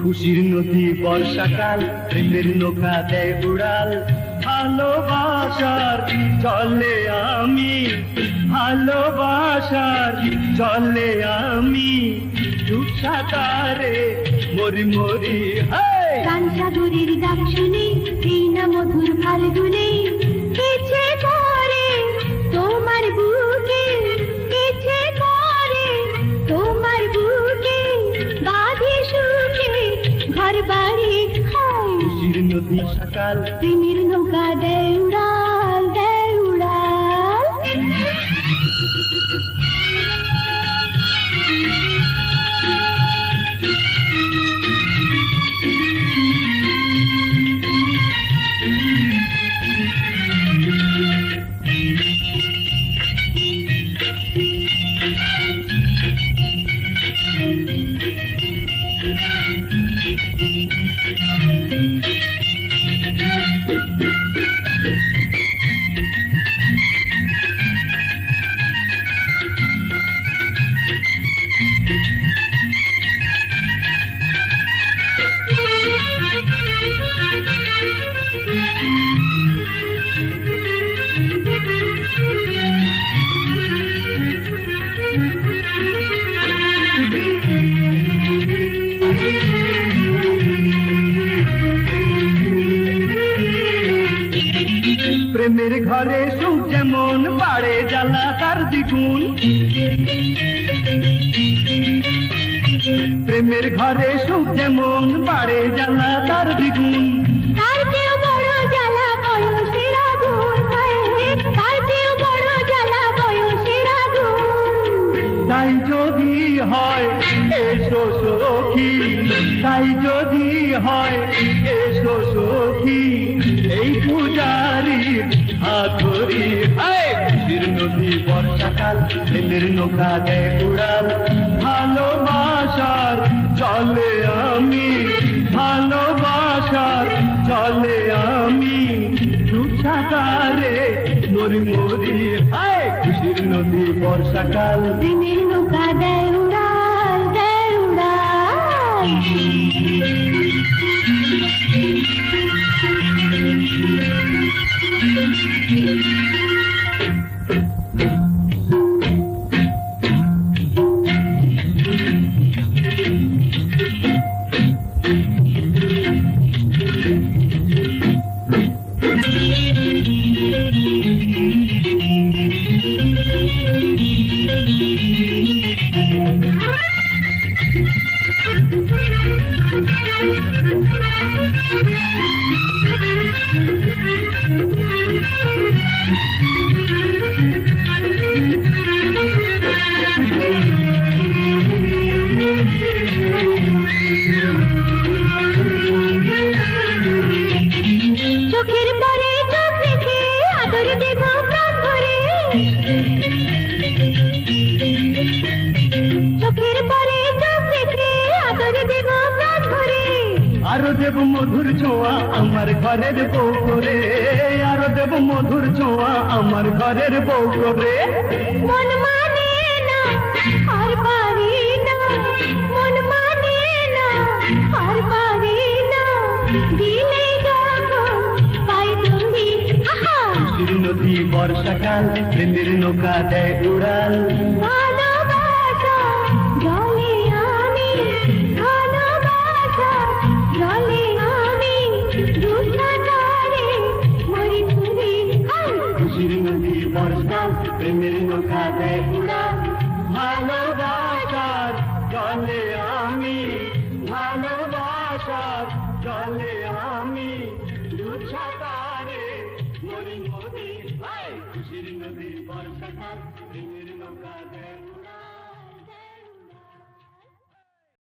খুশির নদী বর্ষাকাল, প্রেমের নৌকা দেয় উড়াল, ভালোবাসার চলে আমি, ভালোবাসার চলে আমি, দুঃসাকারে মরি মরি। কাঞ্চাদুরির ডাক শুনে এই না মধুর ফাল্গুনে, ইচ্ছে করে তোমার বুকে, ইচ্ছে করে তোমার বুকে, বাঁধি সুখে ঘর বাড়ি। খুশির নদী সকাল, প্রেমের নৌকা দেয় উড়াল, দেয় উড়াল। প্রেমের ঘরে সুখ যেমন বাড়ে জ্বালা তার দ্বিগুণ, প্রেমের ঘরে সুখ যেমন বাড়ে জ্বালা তার দ্বিগুণ। তার চেয়েও বড় জ্বালা বয়সের আগুন, তার চেয়েও বড় জ্বালা বয়সের আগুন। তাই যদি হয় এসো সখী, তাই যদি হয় এসো সখী, এই পূজারির হাত ধরি। খুশির নদী বর্ষাকাল, প্রেমের নৌকা দেয় উড়াল, ভালোবাসার চলে আমি, ভালোবাসার চলে আমি, দুঃসাকারে মরি মরি। খুশির নদী বর্ষাকাল, প্রেমের নৌকা দেয় উড়াল, দেয় উড়াল। চোখের পরে চোখ রেখে আদর দেব প্রাণ ভরে, চোখের পরে চোখ রেখে আদর দেব প্রাণ ভরে। আরো দেব মধুর ছোঁয়া আমার ঘরের বউ করে, আরো দেব মধুর ছোঁয়া আমার ঘরের বউ করে। মন মানে না আর পারি না, মন মানে না আর পারি না, দিলে যখন পাই তুমি। খুশির নদী বর্ষাকাল, প্রেমের নৌকা দেয় উড়াল, ভালোবাসা জলে আমি, ভালোবাসা জলে আমি, দুঃসাকারে মরি তুমি। খুশির নদী বর্ষাকাল, প্রেমের নৌকা দেয় উড়াল, ভালোবাসার চলে আমি, ভালোবাসার চলে আমি, দুঃসাকারে মরি মরি। খুশির নদী বর্ষাকাল, প্রেমের নৌকা দেয়।